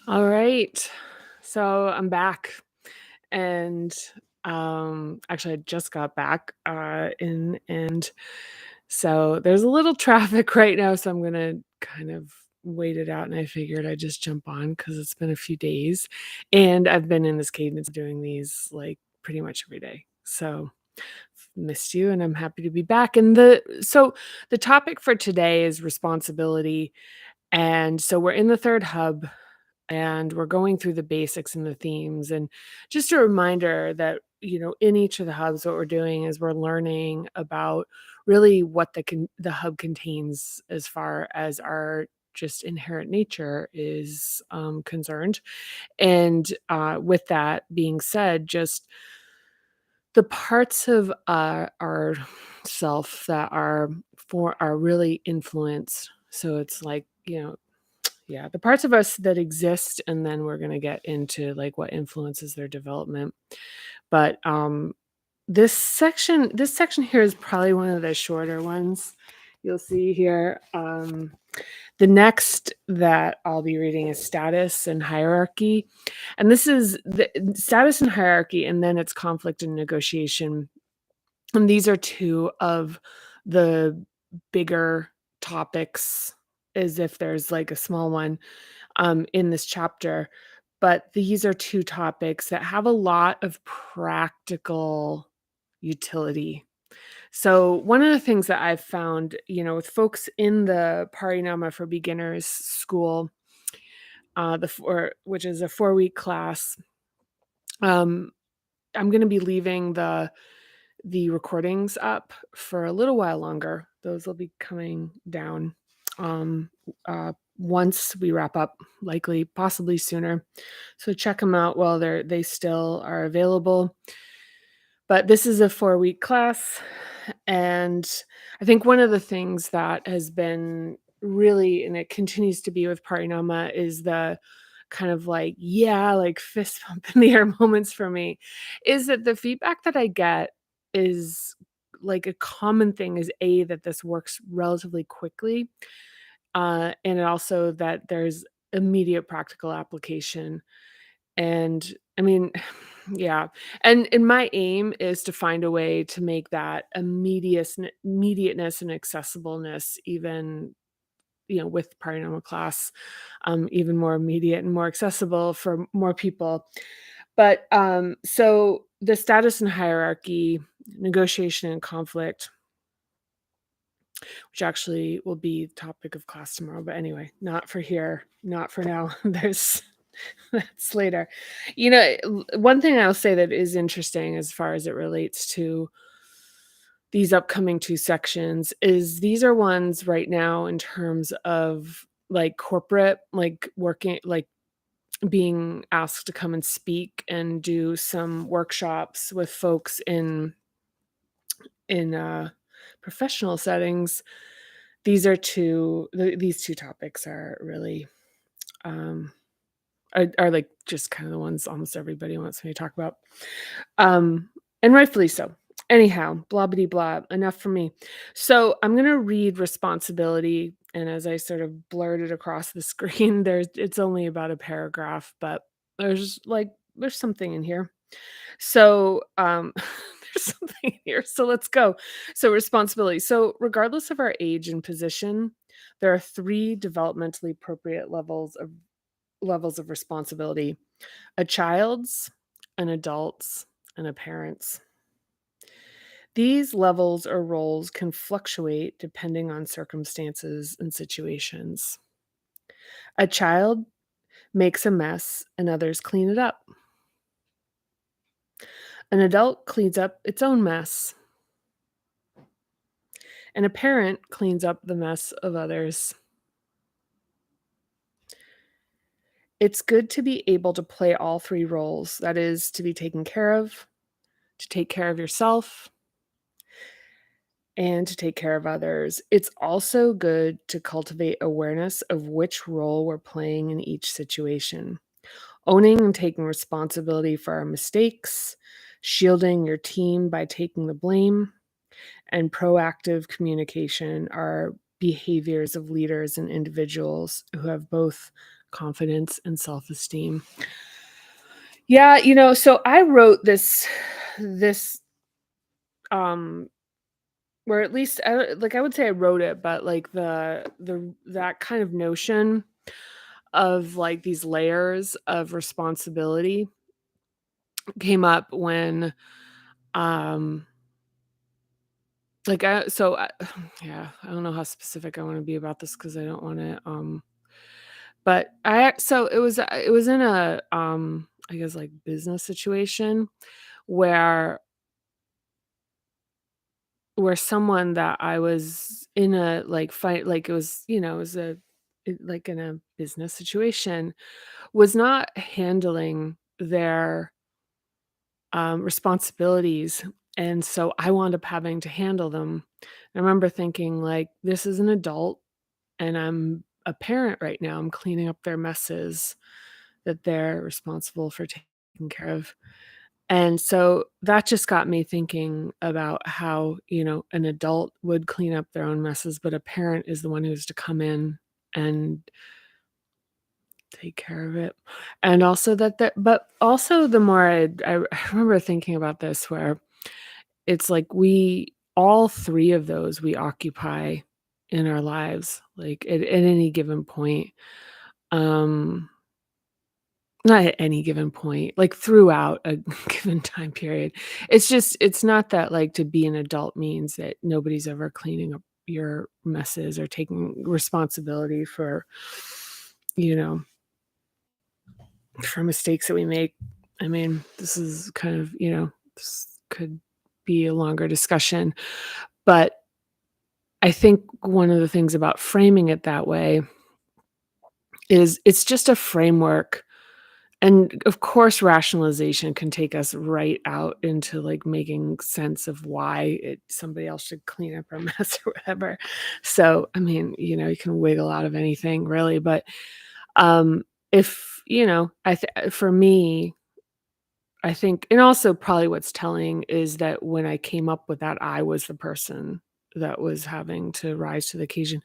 All right. So I'm back and actually I just got back and so there's a little traffic right now, so I'm going to kind of wait it out, and I figured I'd just jump on cuz it's been a few days and I've been in this cadence doing these like pretty much every day. So missed you and I'm happy to be back. And the topic for today is responsibility. And so we're in the third hub and we're going through the basics and the themes. And just a reminder that, in each of the hubs, what we're doing is we're learning about really what the hub contains as far as our just inherent nature is concerned. And with that being said, just the parts of our self that are really influenced. So it's like, yeah, the parts of us that exist, and then we're gonna get into, like, what influences their development. But, this section here is probably one of the shorter ones you'll see here. The next that I'll be reading is status and hierarchy, and this is the status and hierarchy, and then it's conflict and negotiation, and these are 2 of the bigger topics, as if there's, like, a small one in this chapter. But these are 2 topics that have a lot of practical utility. So, one of the things that I've found, with folks in the Parinama for Beginners school, which is a 4-week class, um, I'm going to be leaving the recordings up for a little while longer. Those will be coming down um, once we wrap up, likely, possibly sooner. So check them out while they still are available. But this is a 4-week class, and I think one of the things that has been really, and it continues to be with Parinama, is the kind of like, yeah, like fist pump in the air moments for me, is that the feedback that I get is like a common thing is that this works relatively quickly, and also that there's immediate practical application. And I mean, yeah. And my aim is to find a way to make that immediateness and accessibleness even, with Paranormal Class, even more immediate and more accessible for more people. But so the status and hierarchy, negotiation and conflict, which actually will be the topic of class tomorrow. But anyway, not for here, not for now. There's that's later. One thing I'll say that is interesting as far as it relates to these upcoming 2 sections is these are ones right now in terms of, like, corporate, like, working like, being asked to come and speak and do some workshops with folks in professional settings. These 2 topics are really, um are, like, just kinda the ones almost everybody wants me to talk about, um, and rightfully so. Anyhow, blah bitty blah, enough from me. So, I'm gonna read responsibility, and as I sort of blurred it across the screen, it's only about a paragraph, but there's something in here. So, there's something in here, so let's go. So, responsibility. So, regardless of our age and position, there are 3 developmentally appropriate levels of responsibility: a child's, an adult's, and a parent's. These levels or roles can fluctuate depending on circumstances and situations. A child makes a mess and others clean it up. An adult cleans up its own mess, and a parent cleans up the mess of others. It's good to be able to play all 3 roles, that is, to be taken care of, to take care of yourself, and to take care of others. It's also good to cultivate awareness of which role we're playing in each situation. Owning and taking responsibility for our mistakes, shielding your team by taking the blame, and proactive communication are behaviors of leaders and individuals who have both confidence and self-esteem. Yeah, so I wrote this um or at least I would say I wrote it, but like the that kind of notion of like these layers of responsibility came up when um yeah, I don't know how specific I want to be about this because I don't want to but so it was in a I guess like business situation where someone that I was in a like fight like it was, it was like in a business situation was not handling their responsibilities. And so I wound up having to handle them. I remember thinking, like, this is an adult and I'm a parent right now. I'm cleaning up their messes that they're responsible for taking care of. And so that just got me thinking about how, an adult would clean up their own messes, but a parent is the one who's to come in and take care of it. And also but also the more I remember thinking about this where it's like we all three of those we occupy in our lives, like at any given point. Um Not at any given point, like throughout a given time period. It's not that like to be an adult means that nobody's ever cleaning up your messes or taking responsibility you know, for mistakes that we make. I mean, this is kind of, this could be a longer discussion, but I think one of the things about framing it that way is it's just a framework. And of course, rationalization can take us right out into like making sense of why somebody else should clean up our mess or whatever. So, I mean, you can wiggle out of anything really, but if for me, I think, and also probably what's telling is that when I came up with that, I was the person that was having to rise to the occasion.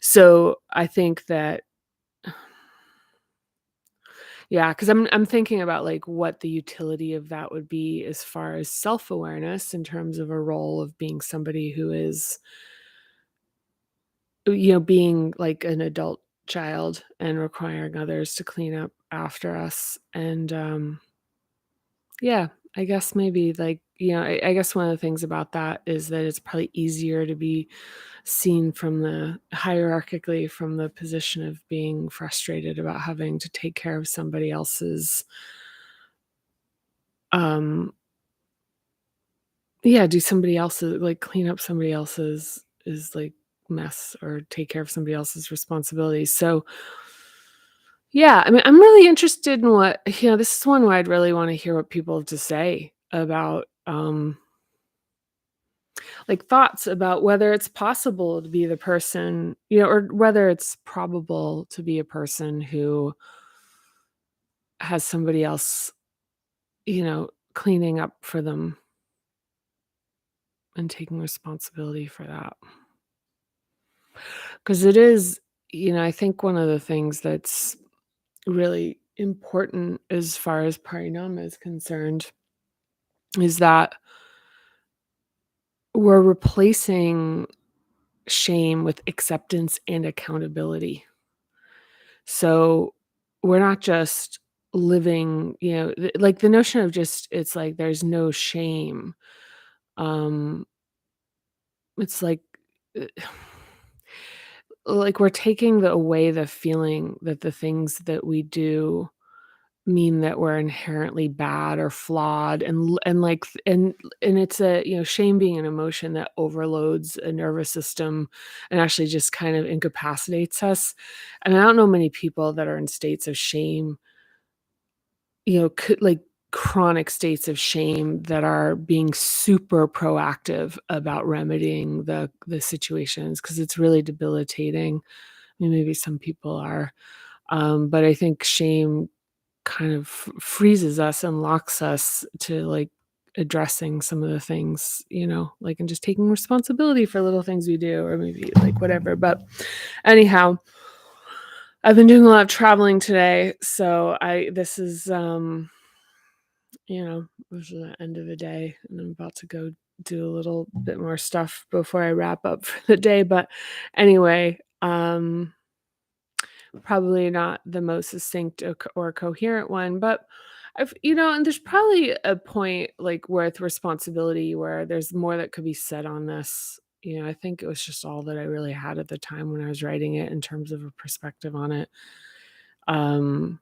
So I think that, yeah, because I'm thinking about like what the utility of that would be as far as self-awareness in terms of a role of being somebody who is, being like an adult child and requiring others to clean up after us. And yeah, I guess maybe like, I guess one of the things about that is that it's probably easier to be seen from the hierarchically from the position of being frustrated about having to take care of somebody else's um yeah, do somebody else's like clean up somebody else's is like mess or take care of somebody else's responsibilities. So yeah, I mean, I'm really interested in this is one where I'd really want to hear what people have to say about like thoughts about whether it's possible to be the person, or whether it's probable to be a person who has somebody else, cleaning up for them and taking responsibility for that. Because it is, I think one of the things that's really important as far as Parinama is concerned is that we're replacing shame with acceptance and accountability. So we're not just living, like the notion of just, it's like there's no shame. Um, it's uh, like we're taking away the feeling that the things that we do mean that we're inherently bad or flawed and it's shame being an emotion that overloads a nervous system and actually just kind of incapacitates us. And I don't know many people that are in states of shame, like chronic states of shame that are being super proactive about remedying the situations because it's really debilitating. I mean, maybe some people are, but I think shame kind of freezes us and locks us to like addressing some of the things, like and just taking responsibility for little things we do or maybe like whatever. But anyhow, I've been doing a lot of traveling today, so I this is, this is the end of the day, and I'm about to go do a little bit more stuff before I wrap up for the day, but anyway, probably not the most succinct or coherent one, but and there's probably a point, like, with responsibility where there's more that could be said on this. I think it was just all that I really had at the time when I was writing it in terms of a perspective on it. Um,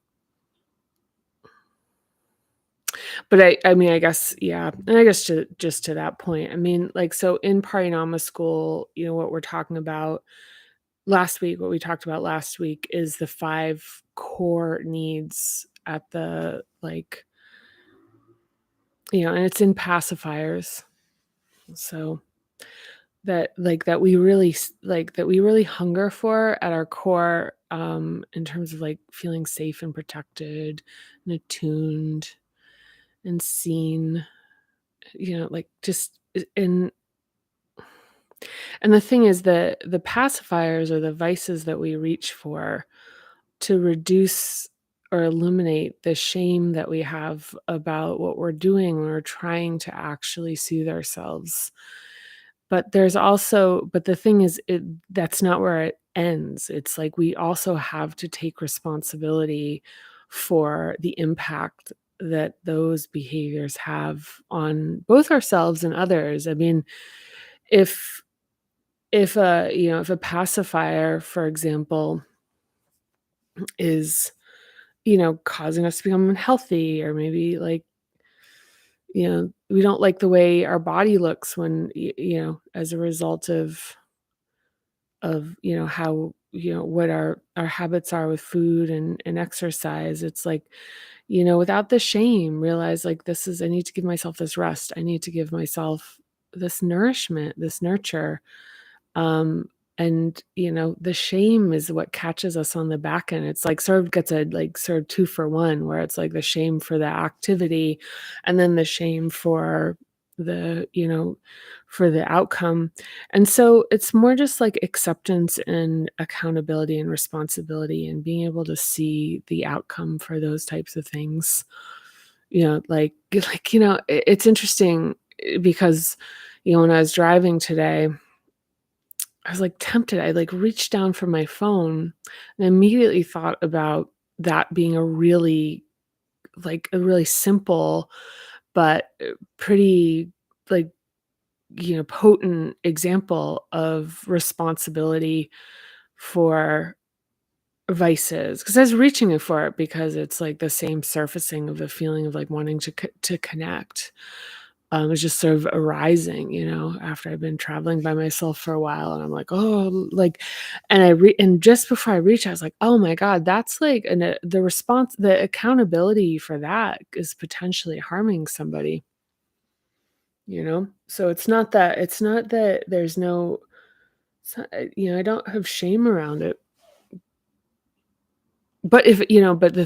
but I mean, I guess, yeah, and I guess to just to that point, I mean, like, so in Pariama school, what we're talking about what we talked about last week is the 5 core needs at the, like, and it's in pacifiers. So that we really that we really hunger for at our core, in terms of, like, feeling safe and protected and attuned and seen, like, just and the thing is that the pacifiers are the vices that we reach for to reduce or eliminate the shame that we have about what we're doing when we're trying to actually soothe ourselves. But the thing is, that's not where it ends. It's like we also have to take responsibility for the impact that those behaviors have on both ourselves and others. I mean, if if a pacifier, for example, is, causing us to become unhealthy, or maybe, like, we don't like the way our body looks when, as a result of, how, what our habits are with food and exercise. It's like, without the shame, realize, like, I need to give myself this rest. I need to give myself this nourishment, this nurture. Um, and, the shame is what catches us on the back end. It's like sort of gets a, like, sort of 2 for 1, where it's like the shame for the activity and then the shame the, you know, for the outcome. And so it's more just like acceptance and accountability and responsibility and being able to see the outcome for those types of things. It's interesting, because, when I was driving today, I was, like, tempted. I, like, reached down for my phone and immediately thought about that being a really simple but, pretty, like, potent example of responsibility for vices. Because I was reaching for it because it's, like, the same surfacing of the feeling of, like, wanting to connect. Was just sort of arising, after I've been traveling by myself for a while, and I'm like, "Oh," like, and just before I reached, I was like, "Oh my god, that's like," and the accountability for that is potentially harming somebody, So it's not that there's no it's not, I don't have shame around it. But if but the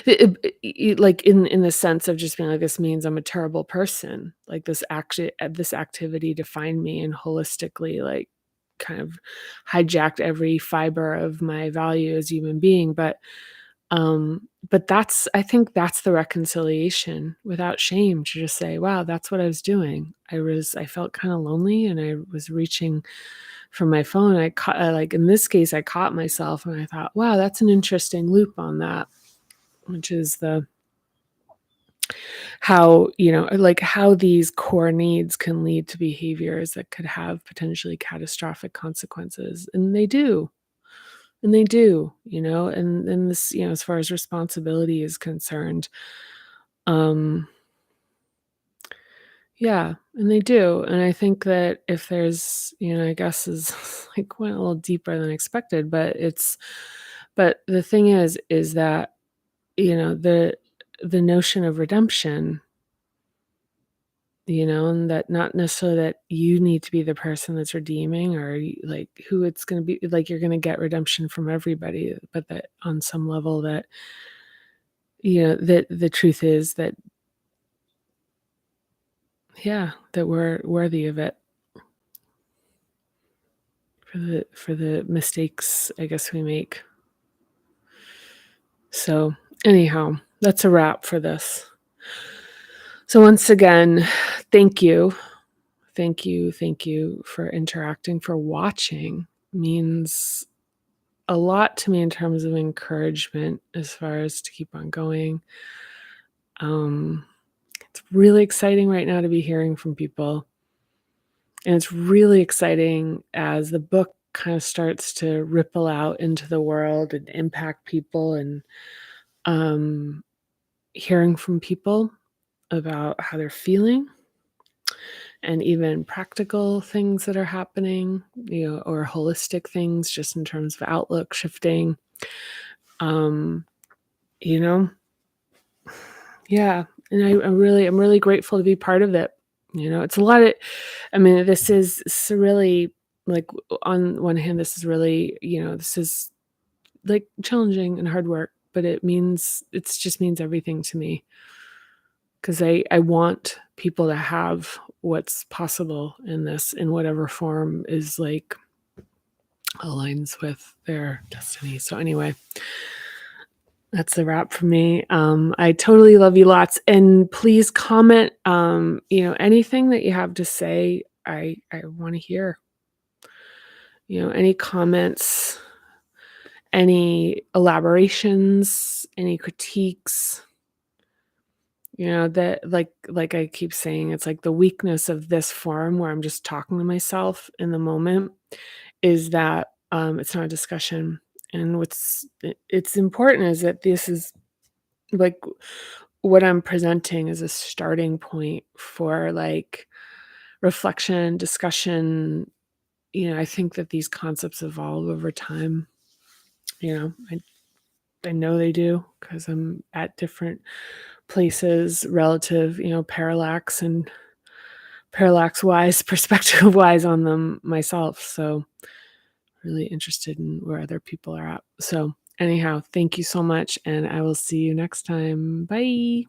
th like, in the sense of just being like, "This means I'm a terrible person." Like, this activity defined me and holistically, like, kind of hijacked every fiber of my value as a human being, but I think that's the reconciliation without shame, to just say, "Wow, that's what I was doing. I felt kinda lonely, and I was reaching for my phone." Like, in this case, I caught myself, and I thought, "Wow, that's an interesting loop on that," which is how these core needs can lead to behaviors that could have potentially catastrophic consequences, and they do. And they do, and this, as far as responsibility is concerned, um, yeah, and they do, and I think that if there's, I guess is like went a little deeper than expected, but the thing is that, the notion of redemption, and that not necessarily that you need to be the person that's redeeming, or like who it's going to be, like you're going to get redemption from everybody, but that on some level that, that the truth is that, yeah, that we're worthy of it for the mistakes, I guess, we make. So, anyhow, that's a wrap for this. So, once again, thank you. Thank you. Thank you for interacting, for watching. Means a lot to me in terms of encouragement as far as to keep on going. Um, it's really exciting right now to be hearing from people. And it's really exciting as the book kind of starts to ripple out into the world and impact people, and um, hearing from people about how they're feeling, and even practical things that are happening, or holistic things just in terms of outlook shifting. Um, you know, yeah. And I'm really grateful to be part of it. It's a lot of, I mean, this is really, like, on one hand, this is really, this is like challenging and hard work, but it just means everything to me, because I want people to have what's possible in this, in whatever form is, like, aligns with their destiny. So anyway, that's a wrap for me. I totally love you lots, and please comment, anything that you have to say. I want to hear, any comments, any elaborations, any critiques. That, like I keep saying, it's like the weakness of this forum where I'm just talking to myself in the moment, is that it's not a discussion. And it's important is that this is, like, what I'm presenting is a starting point for, like, reflection, discussion. I think that these concepts evolve over time. I know they do, because I'm at different places relative, parallax and parallax wise, perspective wise on them myself. So really interested in where other people are at. So anyhow, thank you so much, and I will see you next time. Bye.